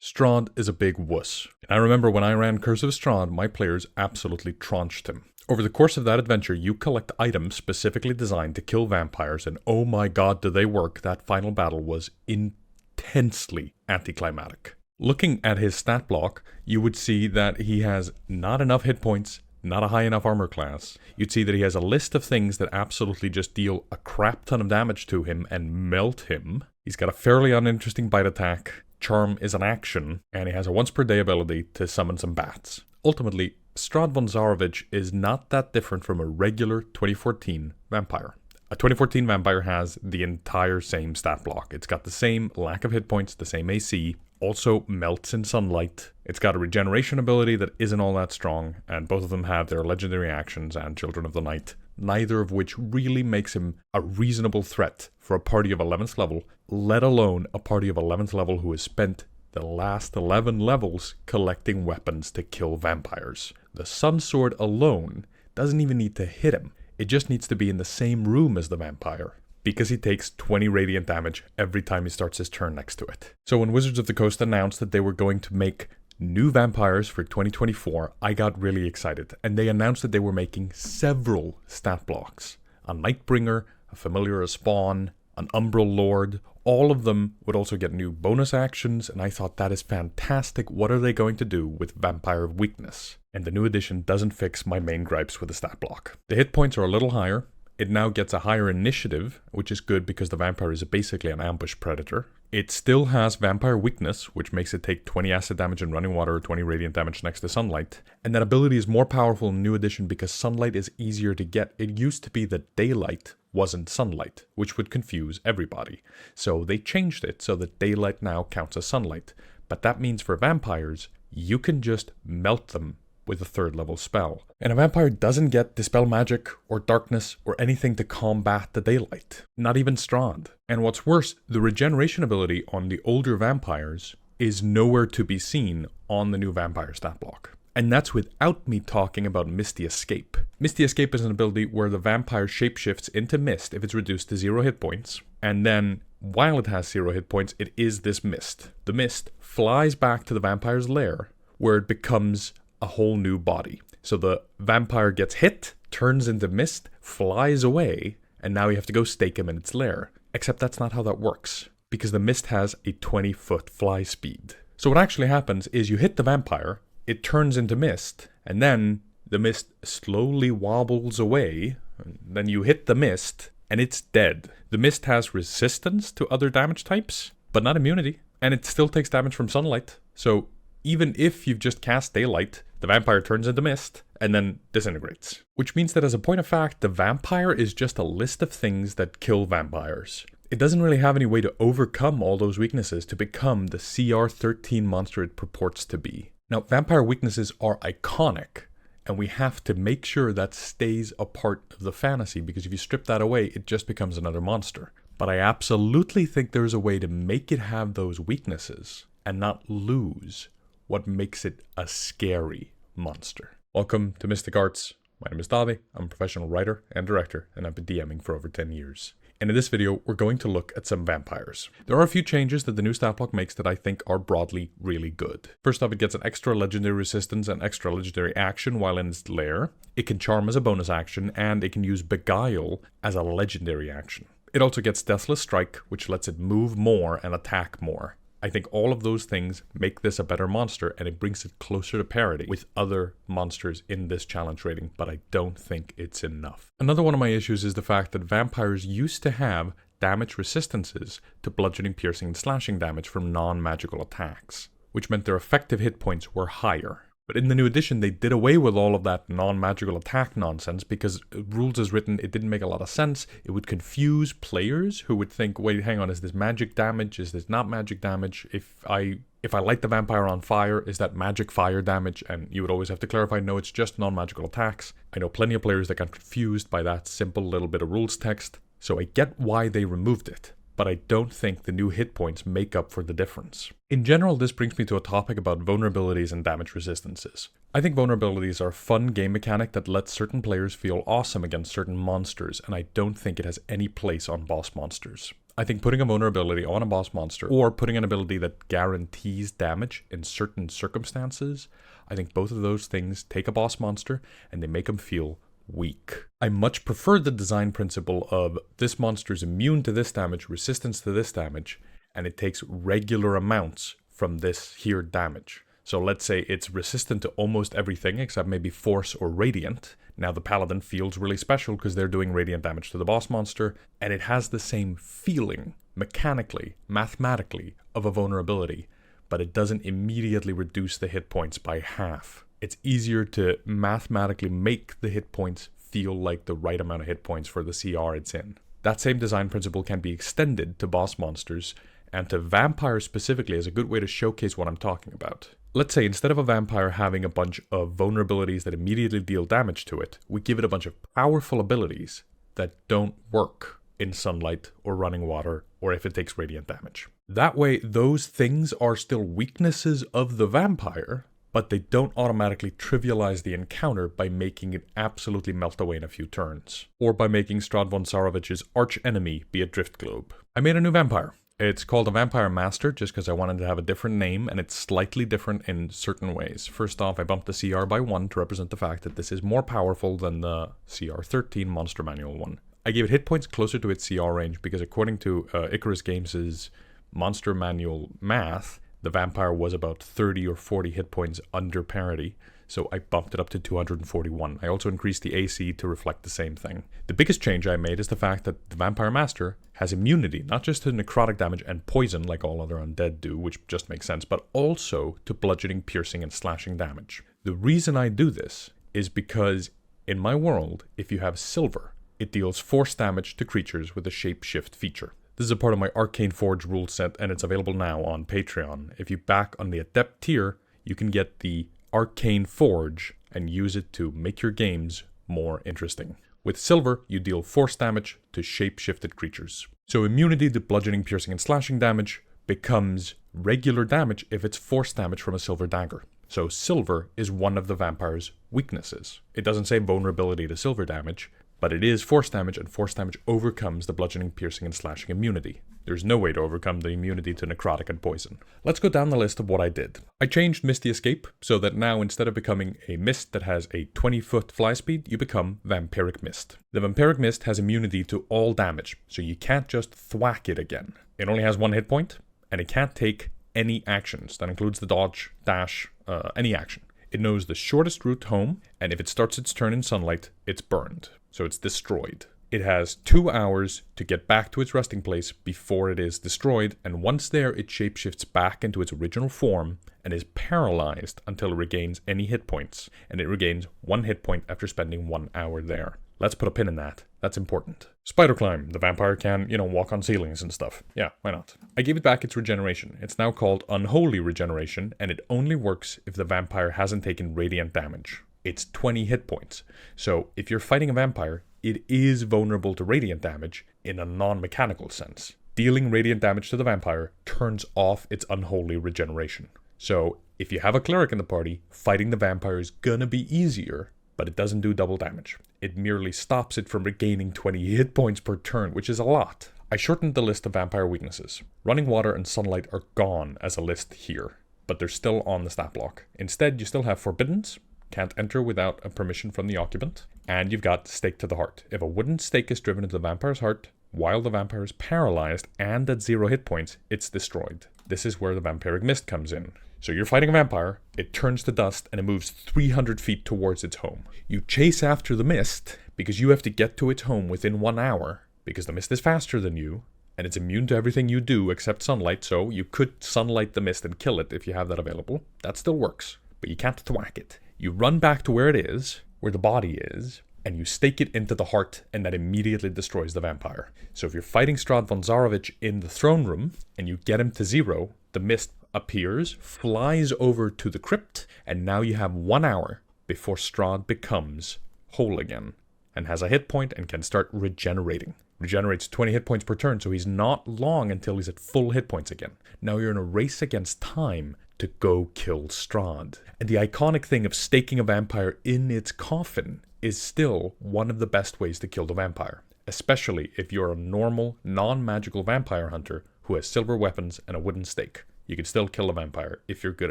Strahd is a big wuss. And I remember when I ran Curse of Strahd, my players absolutely tronched him. Over the course of that adventure, you collect items specifically designed to kill vampires, and oh my god, do they work. That final battle was intensely anticlimactic. Looking at his stat block, you would see that he has not enough hit points, not a high enough armor class. You'd see that he has a list of things that absolutely just deal a crap ton of damage to him and melt him. He's got a fairly uninteresting bite attack. Charm is an action, and he has a once per day ability to summon some bats. Ultimately, Strahd von Zarovich is not that different from a regular 2014 vampire. A 2014 vampire has the entire same stat block. It's got the same lack of hit points, the same AC, also melts in sunlight. It's got a regeneration ability that isn't all that strong, and both of them have their legendary actions and Children of the Night, neither of which really makes him a reasonable threat for a party of 11th level, let alone a party of 11th level who has spent the last 11 levels collecting weapons to kill vampires. The Sunsword alone doesn't even need to hit him. It just needs to be in the same room as the vampire, because he takes 20 radiant damage every time he starts his turn next to it. So when Wizards of the Coast announced that they were going to make new vampires for 2024, I got really excited, and they announced that they were making several stat blocks. A Nightbringer, a Familiar as Spawn, an Umbral Lord. All of them would also get new bonus actions, and I thought that is fantastic. What are they going to do with Vampire Weakness? And the new edition doesn't fix my main gripes with the stat block. The hit points are a little higher. It now gets a higher initiative, which is good because the vampire is basically an ambush predator. It still has Vampire Weakness, which makes it take 20 acid damage in running water or 20 radiant damage next to sunlight. And that ability is more powerful in New Edition because sunlight is easier to get. It used to be that daylight wasn't sunlight, which would confuse everybody. So they changed it so that daylight now counts as sunlight. But that means for vampires, you can just melt them with a 3rd level spell. And a vampire doesn't get Dispel Magic or Darkness or anything to combat the daylight. Not even Strahd. And what's worse, the regeneration ability on the older vampires is nowhere to be seen on the new vampire stat block. And that's without me talking about Misty Escape. Misty Escape is an ability where the vampire shapeshifts into mist if it's reduced to 0 hit points. And then, while it has 0 hit points, it is this mist. The mist flies back to the vampire's lair, where it becomes a whole new body. So the vampire gets hit, turns into mist, flies away, and now you have to go stake him in its lair. Except that's not how that works, because the mist has a 20-foot fly speed. So what actually happens is you hit the vampire, it turns into mist, and then the mist slowly wobbles away, and then you hit the mist, and it's dead. The mist has resistance to other damage types, but not immunity, and it still takes damage from sunlight. So even if you've just cast daylight, the vampire turns into mist and then disintegrates. Which means that as a point of fact, the vampire is just a list of things that kill vampires. It doesn't really have any way to overcome all those weaknesses to become the CR13 monster it purports to be. Now, vampire weaknesses are iconic, and we have to make sure that stays a part of the fantasy, because if you strip that away, it just becomes another monster. But I absolutely think there's a way to make it have those weaknesses and not lose what makes it a scary monster. Welcome to Mystic Arts. My name is Daði. I'm a professional writer and director, and I've been DMing for over 10 years. And in this video, we're going to look at some vampires. There are a few changes that the new stat block makes that I think are broadly really good. First off, it gets an extra legendary resistance and extra legendary action while in its lair. It can charm as a bonus action, and it can use Beguile as a legendary action. It also gets Deathless Strike, which lets it move more and attack more. I think all of those things make this a better monster, and it brings it closer to parity with other monsters in this challenge rating, but I don't think it's enough. Another one of my issues is the fact that vampires used to have damage resistances to bludgeoning, piercing, and slashing damage from non-magical attacks, which meant their effective hit points were higher. But in the new edition, they did away with all of that non-magical attack nonsense because rules as written, it didn't make a lot of sense. It would confuse players who would think, wait, hang on, is this magic damage? Is this not magic damage? If I light the vampire on fire, is that magic fire damage? And you would always have to clarify, no, it's just non-magical attacks. I know plenty of players that got confused by that simple little bit of rules text, so I get why they removed it. But I don't think the new hit points make up for the difference. In general, this brings me to a topic about vulnerabilities and damage resistances. I think vulnerabilities are a fun game mechanic that lets certain players feel awesome against certain monsters, and I don't think it has any place on boss monsters. I think putting a vulnerability on a boss monster, or putting an ability that guarantees damage in certain circumstances, I think both of those things take a boss monster and they make them feel weak. I much prefer the design principle of this monster is immune to this damage, resistance to this damage, and it takes regular amounts from this here damage. So let's say it's resistant to almost everything except maybe force or radiant. Now the paladin feels really special because they're doing radiant damage to the boss monster, and it has the same feeling, mechanically, mathematically, of a vulnerability, but it doesn't immediately reduce the hit points by half. It's easier to mathematically make the hit points feel like the right amount of hit points for the CR it's in. That same design principle can be extended to boss monsters, and to vampires specifically as a good way to showcase what I'm talking about. Let's say instead of a vampire having a bunch of vulnerabilities that immediately deal damage to it, we give it a bunch of powerful abilities that don't work in sunlight or running water or if it takes radiant damage. That way, those things are still weaknesses of the vampire, but they don't automatically trivialize the encounter by making it absolutely melt away in a few turns, or by making Strahd von Zarovich's arch enemy be a drift globe. I made a new vampire. It's called a Vampire Master just because I wanted to have a different name, and it's slightly different in certain ways. First off, I bumped the CR by 1 to represent the fact that this is more powerful than the CR 13 Monster Manual one. I gave it hit points closer to its CR range because according to Icarus Games' Monster Manual math, the vampire was about 30 or 40 hit points under parity, so I bumped it up to 241. I also increased the AC to reflect the same thing. The biggest change I made is the fact that the Vampire Master has immunity, not just to necrotic damage and poison like all other undead do, which just makes sense, but also to bludgeoning, piercing, and slashing damage. The reason I do this is because in my world, if you have silver, it deals force damage to creatures with a shapeshift feature. This is a part of my Arcane Forge rule set, and it's available now on Patreon. If you back on the Adept tier, you can get the Arcane Forge and use it to make your games more interesting. With silver, you deal force damage to shape-shifted creatures. So immunity to bludgeoning, piercing, and slashing damage becomes regular damage if it's force damage from a silver dagger. So silver is one of the vampire's weaknesses. It doesn't say vulnerability to silver damage, but it is force damage, and force damage overcomes the bludgeoning, piercing, and slashing immunity. There's no way to overcome the immunity to necrotic and poison. Let's go down the list of what I did. I changed Misty Escape so that now instead of becoming a mist that has a 20-foot fly speed, you become Vampiric Mist. The Vampiric Mist has immunity to all damage, so you can't just thwack it again. It only has 1 hit point, and it can't take any actions. That includes the dodge, dash, any action. It knows the shortest route home, and if it starts its turn in sunlight, it's burned. So it's destroyed. It has 2 hours to get back to its resting place before it is destroyed, and once there, it shapeshifts back into its original form and is paralyzed until it regains any hit points, and it regains 1 hit point after spending 1 hour there. Let's put a pin in that. That's important. Spider climb. The vampire can, walk on ceilings and stuff. Yeah, why not? I gave it back its regeneration. It's now called Unholy Regeneration, and it only works if the vampire hasn't taken radiant damage. It's 20 hit points. So if you're fighting a vampire, it is vulnerable to radiant damage in a non-mechanical sense. Dealing radiant damage to the vampire turns off its unholy regeneration. So if you have a cleric in the party, fighting the vampire is gonna be easier, but it doesn't do double damage. It merely stops it from regaining 20 hit points per turn, which is a lot. I shortened the list of vampire weaknesses. Running water and sunlight are gone as a list here, but they're still on the stat block. Instead, you still have forbiddance, can't enter without a permission from the occupant, and you've got stake to the heart. If a wooden stake is driven into the vampire's heart, while the vampire is paralyzed and at 0 hit points, it's destroyed. This is where the Vampiric Mist comes in. So you're fighting a vampire, it turns to dust, and it moves 300 feet towards its home. You chase after the mist, because you have to get to its home within 1 hour, because the mist is faster than you, and it's immune to everything you do except sunlight, so you could sunlight the mist and kill it if you have that available. That still works, but you can't thwack it. You run back to where it is, where the body is, and you stake it into the heart, and that immediately destroys the vampire. So if you're fighting Strahd von Zarovich in the throne room, and you get him to 0, the mist appears, flies over to the crypt, and now you have 1 hour before Strahd becomes whole again, and has a hit point and can start regenerating. Regenerates 20 hit points per turn, so he's not long until he's at full hit points again. Now you're in a race against time to go kill Strahd. And the iconic thing of staking a vampire in its coffin is still one of the best ways to kill the vampire. especially if you're a normal, non-magical vampire hunter who has silver weapons and a wooden stake. You can still kill a vampire if you're good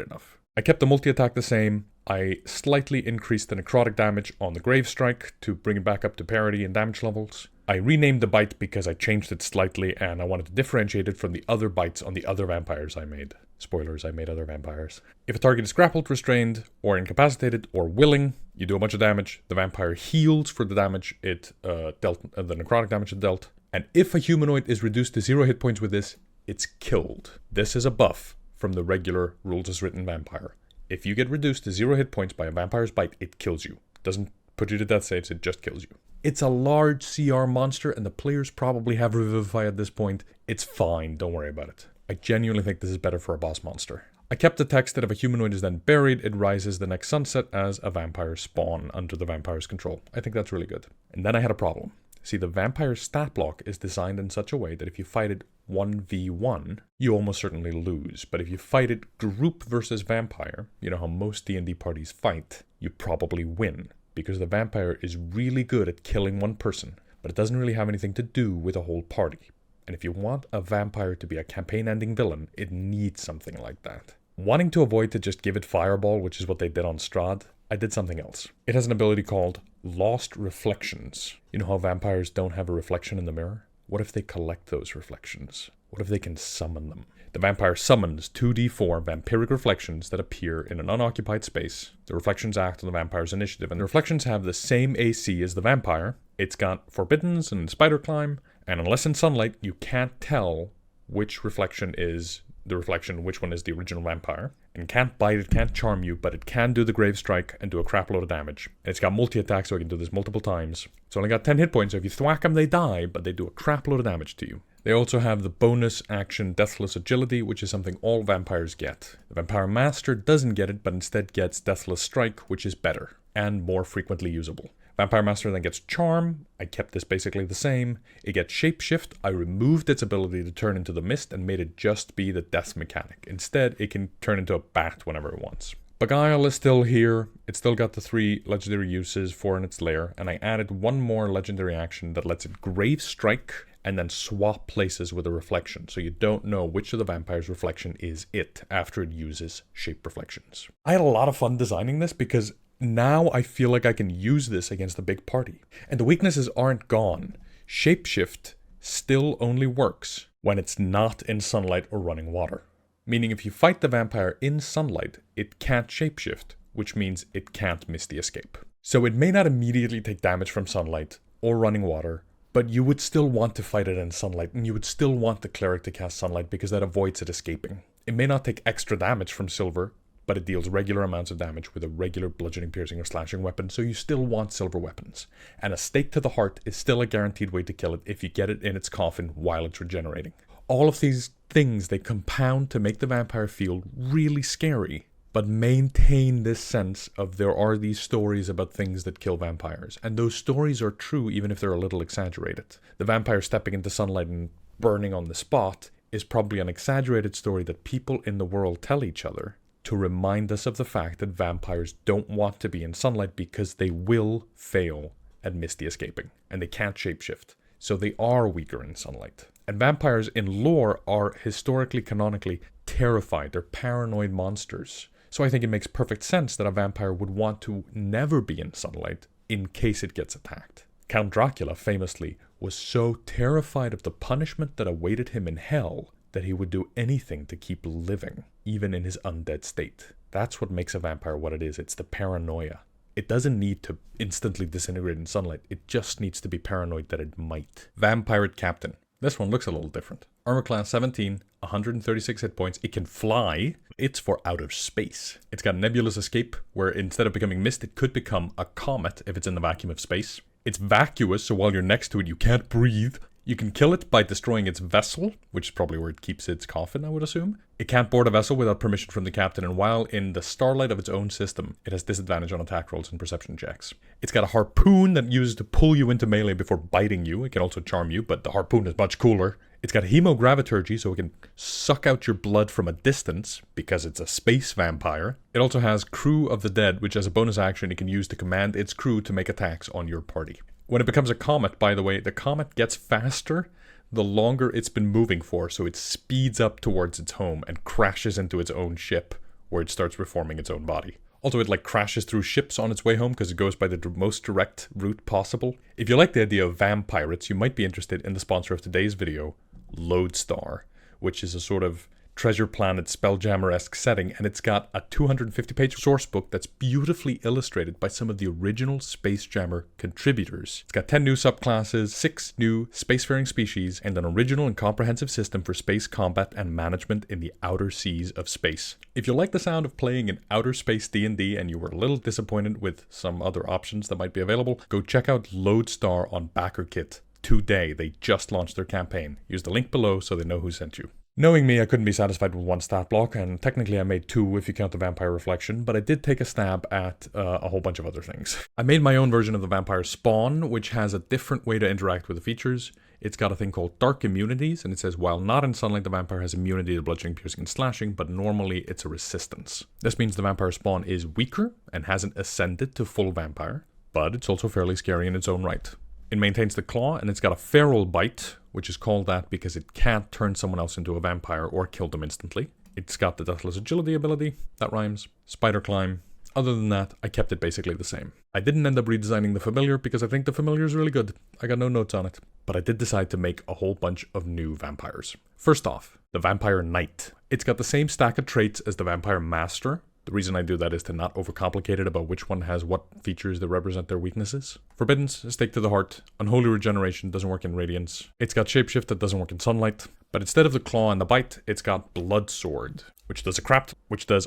enough. I kept the multi-attack the same. I slightly increased the necrotic damage on the Grave Strike to bring it back up to parity in damage levels. I renamed the bite because I changed it slightly and I wanted to differentiate it from the other bites on the other vampires I made. Spoilers, I made other vampires. If a target is grappled, restrained, or incapacitated, or willing, you do a bunch of damage. The vampire heals for the damage it dealt, the necrotic damage it dealt. And if a humanoid is reduced to 0 hit points with this, it's killed. This is a buff from the regular rules as written vampire. If you get reduced to 0 hit points by a vampire's bite, it kills you. Doesn't put you to death saves, it just kills you. It's a large CR monster and the players probably have Revivify at this point. It's fine, don't worry about it. I genuinely think this is better for a boss monster. I kept the text that if a humanoid is then buried, it rises the next sunset as a vampire spawn under the vampire's control. I think that's really good. And then I had a problem. See, the vampire's stat block is designed in such a way that if you fight it 1v1, you almost certainly lose. But if you fight it group versus vampire, you know how most D&D parties fight, you probably win. Because the vampire is really good at killing one person, but it doesn't really have anything to do with a whole party. And if you want a vampire to be a campaign-ending villain, it needs something like that. Wanting to avoid to just give it Fireball, which is what they did on Strahd, I did something else. It has an ability called Lost Reflections. You know how vampires don't have a reflection in the mirror? What if they collect those reflections? What if they can summon them? The vampire summons 2d4 vampiric reflections that appear in an unoccupied space. The reflections act on the vampire's initiative, and the reflections have the same AC as the vampire. It's got Forbiddens and Spider Climb, and unless in sunlight, you can't tell which reflection is the reflection, which one is the original vampire. And can't bite, it can't charm you, but it can do the Grave Strike and do a crap load of damage. And it's got multi-attack, so it can do this multiple times. It's only got 10 hit points, so if you thwack them, they die, but they do a crap load of damage to you. They also have the bonus action Deathless Agility, which is something all vampires get. The Vampire Master doesn't get it, but instead gets Deathless Strike, which is better and more frequently usable. Vampire Master then gets Charm. I kept this basically the same. It gets Shapeshift. I removed its ability to turn into the mist and made it just be the death mechanic. Instead, it can turn into a bat whenever it wants. Beguile is still here. It's still got the 3 legendary uses, 4 in its lair, and I added one more legendary action that lets it Grave Strike and then swap places with a reflection, so you don't know which of the vampire's reflection is it after it uses Shape Reflections. I had a lot of fun designing this because now I feel like I can use this against a big party. And the weaknesses aren't gone. Shapeshift still only works when it's not in sunlight or running water. Meaning if you fight the vampire in sunlight, it can't shapeshift, which means it can't Misty Escape. So it may not immediately take damage from sunlight or running water, but you would still want to fight it in sunlight, and you would still want the cleric to cast sunlight because that avoids it escaping. It may not take extra damage from silver, but it deals regular amounts of damage with a regular bludgeoning, piercing, or slashing weapon, so you still want silver weapons. And a stake to the heart is still a guaranteed way to kill it if you get it in its coffin while it's regenerating. All of these things, they compound to make the vampire feel really scary, but maintain this sense of there are these stories about things that kill vampires. And those stories are true even if they're a little exaggerated. The vampire stepping into sunlight and burning on the spot is probably an exaggerated story that people in the world tell each other to remind us of the fact that vampires don't want to be in sunlight because they will fail at Misty Escaping, and they can't shapeshift, so they are weaker in sunlight. And vampires in lore are historically, canonically terrified. They're paranoid monsters. So I think it makes perfect sense that a vampire would want to never be in sunlight in case it gets attacked. Count Dracula, famously, was so terrified of the punishment that awaited him in hell that he would do anything to keep living, even in his undead state. That's what makes a vampire what it is. It's the paranoia. It doesn't need to instantly disintegrate in sunlight. It just needs to be paranoid that it might. Vampirate Captain. This one looks a little different. Armor class 17, 136 hit points. It can fly. It's for outer space. It's got nebulous escape, where instead of becoming mist, it could become a comet if it's in the vacuum of space. It's vacuous, so while you're next to it, you can't breathe. You can kill it by destroying its vessel, which is probably where it keeps its coffin, I would assume. It can't board a vessel without permission from the captain, and while in the starlight of its own system, it has disadvantage on attack rolls and perception checks. It's got a harpoon that uses to pull you into melee before biting you. It can also charm you, but the harpoon is much cooler. It's got hemograviturgy, so it can suck out your blood from a distance, because it's a space vampire. It also has Crew of the Dead, which as a bonus action it can use to command its crew to make attacks on your party. When it becomes a comet, by the way, the comet gets faster the longer it's been moving for, so it speeds up towards its home and crashes into its own ship, where it starts reforming its own body. Also, it crashes through ships on its way home because it goes by the most direct route possible. If you like the idea of vampirates, you might be interested in the sponsor of today's video, Lodestar, which is a sort of Treasure Planet Spelljammer-esque setting, and it's got a 250-page sourcebook that's beautifully illustrated by some of the original Space Jammer contributors. It's got 10 new subclasses, 6 new spacefaring species, and an original and comprehensive system for space combat and management in the outer seas of space. If you like the sound of playing in outer space D&D and you were a little disappointed with some other options that might be available, go check out Lodestar on BackerKit today. They just launched their campaign. Use the link below so they know who sent you. Knowing me, I couldn't be satisfied with one stat block, and technically I made 2 if you count the Vampire Reflection, but I did take a stab at a whole bunch of other things. I made my own version of the Vampire Spawn, which has a different way to interact with the features. It's got a thing called Dark Immunities, and it says while not in sunlight, the vampire has immunity to bludgeoning, piercing, and slashing, but normally it's a resistance. This means the Vampire Spawn is weaker and hasn't ascended to full vampire, but it's also fairly scary in its own right. It maintains the claw, and it's got a feral bite, which is called that because it can't turn someone else into a vampire or kill them instantly. It's got the Deathless Agility ability, that rhymes, Spider Climb. Other than that, I kept it basically the same. I didn't end up redesigning the Familiar because I think the Familiar is really good. I got no notes on it. But I did decide to make a whole bunch of new vampires. First off, the Vampire Knight. It's got the same stack of traits as the Vampire Master. The reason I do that is to not overcomplicate it about which one has what features that represent their weaknesses. Forbiddance, a stake to the heart. Unholy Regeneration doesn't work in Radiance. It's got Shapeshift that doesn't work in Sunlight. But instead of the claw and the bite, it's got Blood Sword, which does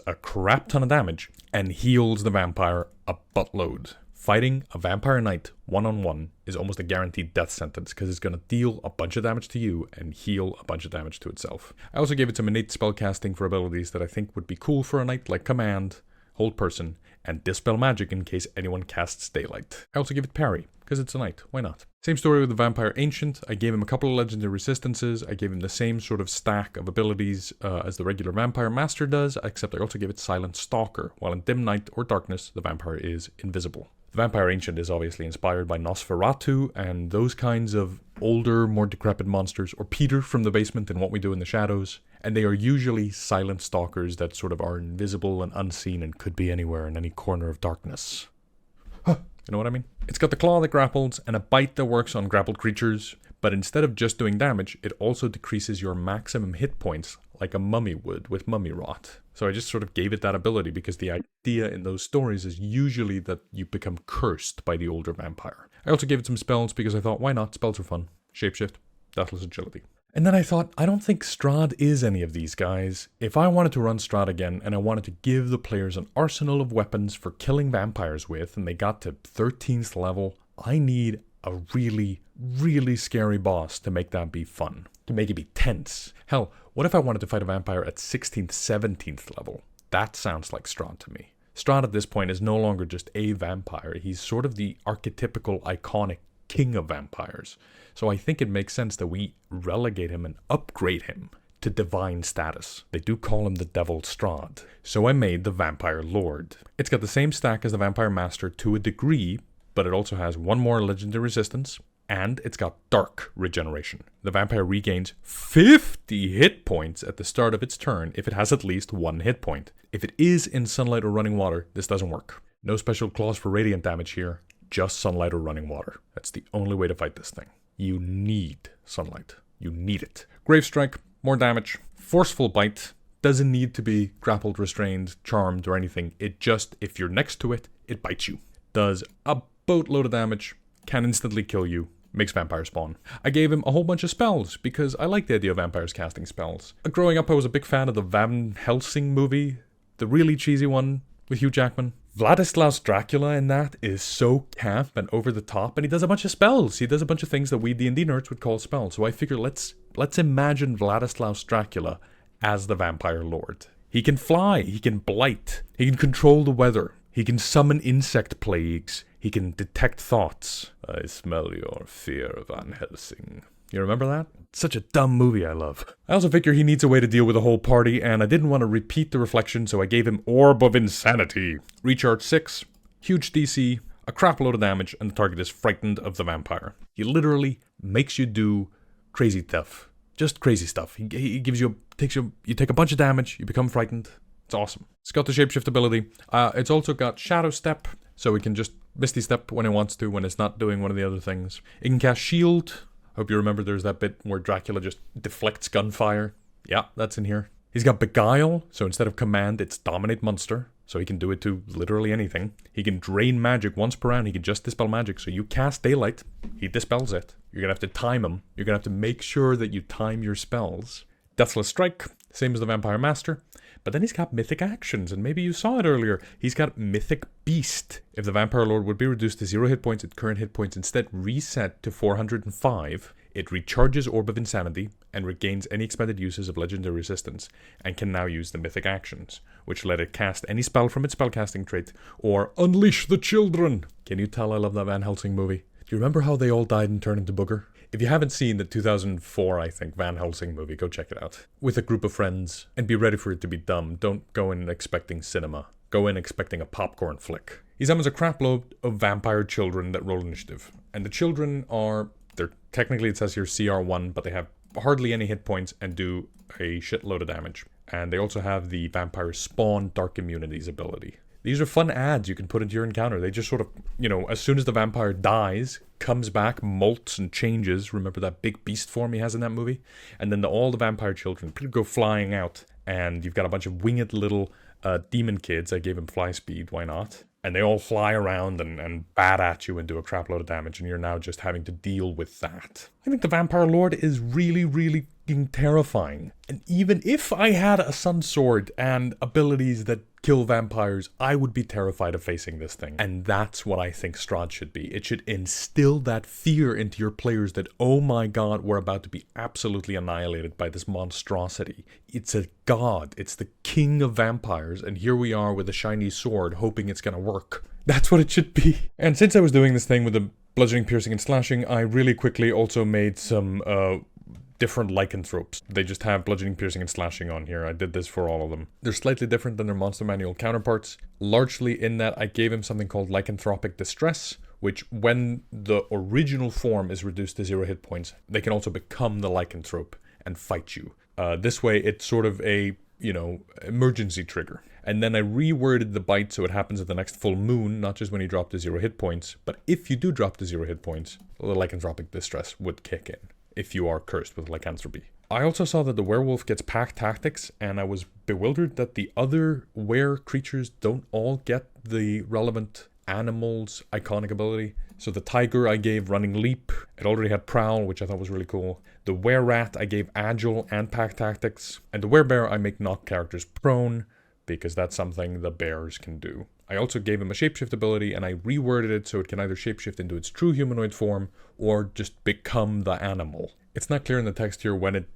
a crap ton of damage and heals the vampire a buttload. Fighting a Vampire Knight one-on-one is almost a guaranteed death sentence because it's going to deal a bunch of damage to you and heal a bunch of damage to itself. I also gave it some innate spellcasting for abilities that I think would be cool for a knight, like Command, Hold Person, and Dispel Magic in case anyone casts Daylight. I also give it Parry, because it's a knight, why not? Same story with the Vampire Ancient. I gave him a couple of legendary resistances. I gave him the same sort of stack of abilities as the regular Vampire Master does, except I also gave it Silent Stalker. While in Dim Night or Darkness, the vampire is invisible. The Vampire Ancient is obviously inspired by Nosferatu and those kinds of older, more decrepit monsters, or Peter from the Basement in What We Do in the Shadows, and they are usually silent stalkers that sort of are invisible and unseen and could be anywhere in any corner of darkness. You know what I mean? It's got the claw that grapples and a bite that works on grappled creatures, but instead of just doing damage, it also decreases your maximum hit points like a mummy would with Mummy Rot. So I just sort of gave it that ability because the idea in those stories is usually that you become cursed by the older vampire. I also gave it some spells because I thought, why not? Spells are fun. Shapeshift, Deathless Agility. And then I thought, I don't think Strahd is any of these guys. If I wanted to run Strahd again and I wanted to give the players an arsenal of weapons for killing vampires with, and they got to 13th level, I need a really, really scary boss to make that be fun. To make it be tense. Hell, what if I wanted to fight a vampire at 16th, 17th level? That sounds like Strahd to me. Strahd at this point is no longer just a vampire. He's sort of the archetypical, iconic king of vampires. So I think it makes sense that we relegate him and upgrade him to divine status. They do call him the Devil Strahd. So I made the Vampire Lord. It's got the same stack as the Vampire Master to a degree, but it also has one more legendary resistance, and it's got Dark Regeneration. The vampire regains 50 hit points at the start of its turn if it has at least 1 hit point. If it is in sunlight or running water, this doesn't work. No special clause for radiant damage here, just sunlight or running water. That's the only way to fight this thing. You need sunlight. You need it. Grave Strike, more damage. Forceful Bite, doesn't need to be grappled, restrained, charmed, or anything. It just, if you're next to it, it bites you. Does a boatload of damage, can instantly kill you, makes vampire spawn. I gave him a whole bunch of spells because I like the idea of vampires casting spells. Growing up, I was a big fan of the Van Helsing movie, the really cheesy one with Hugh Jackman. Vladislaus Dracula in that is so camp and over the top, and he does a bunch of spells. He does a bunch of things that we D&D nerds would call spells. So I figure let's imagine Vladislaus Dracula as the Vampire Lord. He can fly, he can blight, he can control the weather, he can summon insect plagues, he can detect thoughts. I smell your fear, Van Helsing. You remember that? Such a dumb movie I love. I also figure he needs a way to deal with the whole party, and I didn't want to repeat the reflection, so I gave him Orb of Insanity. Recharge 6, huge DC, a crap load of damage, and the target is frightened of the vampire. He literally makes you do crazy stuff. Just crazy stuff. He gives you, you take a bunch of damage, you become frightened. It's awesome. It's got the shapeshift ability. It's also got Shadow Step, so it can just Misty Step when it wants to, when it's not doing one of the other things. It can cast Shield. Hope you remember there's that bit where Dracula just deflects gunfire. Yeah, that's in here. He's got Beguile, so instead of Command, it's Dominate Monster. So he can do it to literally anything. He can drain magic once per round. He can just dispel magic. So you cast Daylight, he dispels it. You're going to have to time him. You're going to have to make sure that you time your spells. Deathless Strike, same as the Vampire Master. But then he's got Mythic Actions, and maybe you saw it earlier. He's got Mythic Beast. If the Vampire Lord would be reduced to 0 hit points, its current hit points instead reset to 405. It recharges Orb of Insanity and regains any expended uses of Legendary Resistance, and can now use the Mythic Actions, which let it cast any spell from its spellcasting trait, or Unleash the Children! Can you tell I love that Van Helsing movie? Do you remember how they all died and turned into booger? If you haven't seen the 2004, I think, Van Helsing movie, go check it out. With a group of friends, and be ready for it to be dumb. Don't go in expecting cinema. Go in expecting a popcorn flick. He summons a crapload of vampire children that roll initiative, and the children are... They're technically, it says here CR1, but they have hardly any hit points and do a shitload of damage. And they also have the Vampire Spawn Dark Immunities ability. These are fun adds you can put into your encounter. They just sort of, as soon as the vampire dies, comes back, molts and changes. Remember that big beast form he has in that movie? And then all the vampire children go flying out. And you've got a bunch of winged little demon kids. I gave him fly speed, why not? And they all fly around and bat at you and do a crap load of damage, and you're now just having to deal with that. I think the Vampire Lord is really, really terrifying. And even if I had a Sunsword and abilities that kill vampires, I would be terrified of facing this thing. And that's what I think Strahd should be. It should instill that fear into your players that, oh my god, we're about to be absolutely annihilated by this monstrosity. It's a god. It's the king of vampires, and here we are with a shiny sword hoping it's gonna work. That's what it should be. And since I was doing this thing with the bludgeoning, piercing, and slashing, I really quickly also made some different Lycanthropes. They just have bludgeoning, piercing, and slashing on here. I did this for all of them. They're slightly different than their Monster Manual counterparts, largely in that I gave him something called Lycanthropic Distress, which when the original form is reduced to 0 hit points, they can also become the Lycanthrope and fight you. This way, it's sort of a, emergency trigger. And then I reworded the bite so it happens at the next full moon, not just when you drop to 0 hit points, but if you do drop to 0 hit points, the Lycanthropic Distress would kick in if you are cursed with lycanthropy. I also saw that the werewolf gets pack tactics, and I was bewildered that the other were creatures don't all get the relevant animals iconic ability. So the tiger I gave running leap. It already had prowl, which I thought was really cool. The were-rat I gave agile and pack tactics. And the were-bear I make knock characters prone, because that's something the bears can do. I also gave him a shapeshift ability, and I reworded it so it can either shapeshift into its true humanoid form or just become the animal. It's not clear in the text here when it,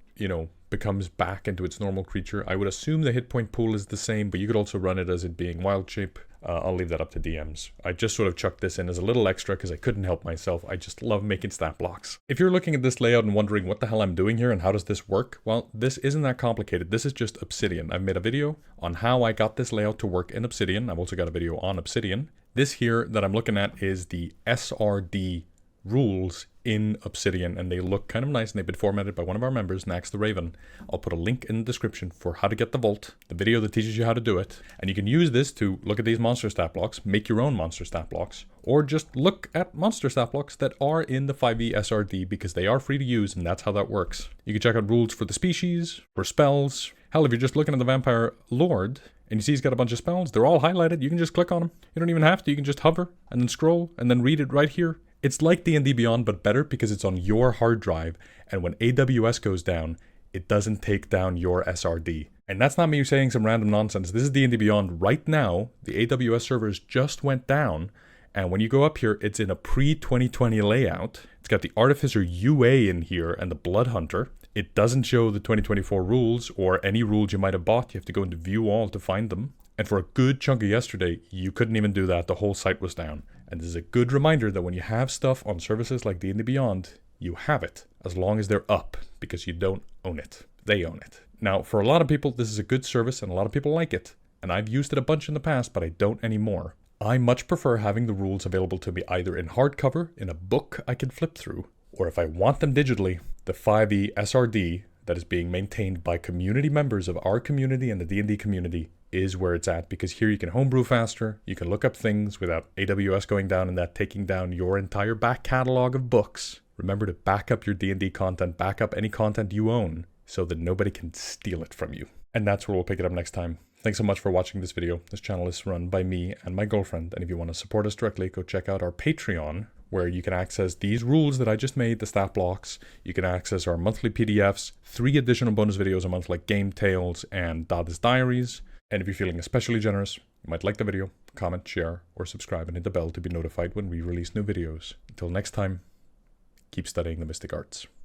becomes back into its normal creature. I would assume the hit point pool is the same, but you could also run it as it being wild shape. I'll leave that up to DMs. I just sort of chucked this in as a little extra because I couldn't help myself. I just love making stat blocks. If you're looking at this layout and wondering what the hell I'm doing here and how does this work, well, this isn't that complicated. This is just Obsidian. I've made a video on how I got this layout to work in Obsidian. I've also got a video on Obsidian. This here that I'm looking at is the SRD rules in Obsidian, and they look kind of nice, and they've been formatted by one of our members, Nax the Raven. I'll put a link in the description for how to get the vault, the video that teaches you how to do it, and you can use this to look at these monster stat blocks, make your own monster stat blocks, or just look at monster stat blocks that are in the 5e SRD because they are free to use, and that's how that works. You can check out rules for the species, for spells. Hell, if you're just looking at the Vampire Lord, and you see he's got a bunch of spells, they're all highlighted. You can just click on them. You don't even have to. You can just hover, and then scroll, and then read it right here. It's like D&D Beyond, but better because it's on your hard drive, and when AWS goes down, it doesn't take down your SRD. And that's not me saying some random nonsense. This is D&D Beyond right now. The AWS servers just went down, and when you go up here, it's in a pre-2020 layout. It's got the Artificer UA in here and the Blood Hunter. It doesn't show the 2024 rules or any rules you might have bought. You have to go into View All to find them. And for a good chunk of yesterday, you couldn't even do that. The whole site was down. And this is a good reminder that when you have stuff on services like D&D Beyond, you have it, as long as they're up, because you don't own it. They own it. Now, for a lot of people, this is a good service, and a lot of people like it. And I've used it a bunch in the past, but I don't anymore. I much prefer having the rules available to me either in hardcover, in a book I can flip through, or if I want them digitally, the 5e SRD that is being maintained by community members of our community and the D&D community is where it's at, because here you can homebrew faster, you can look up things without AWS going down and that taking down your entire back catalog of books. Remember to back up your D&D content, back up any content you own, so that nobody can steal it from you. And that's where we'll pick it up next time. Thanks so much for watching this video. This channel is run by me and my girlfriend, and if you want to support us directly, go check out our Patreon, where you can access these rules that I just made, the stat blocks. You can access our monthly PDFs, 3 additional bonus videos a month like Game Tales and Daði's Diaries. And if you're feeling especially generous, you might like the video, comment, share, or subscribe and hit the bell to be notified when we release new videos. Until next time, keep studying the mystic arts.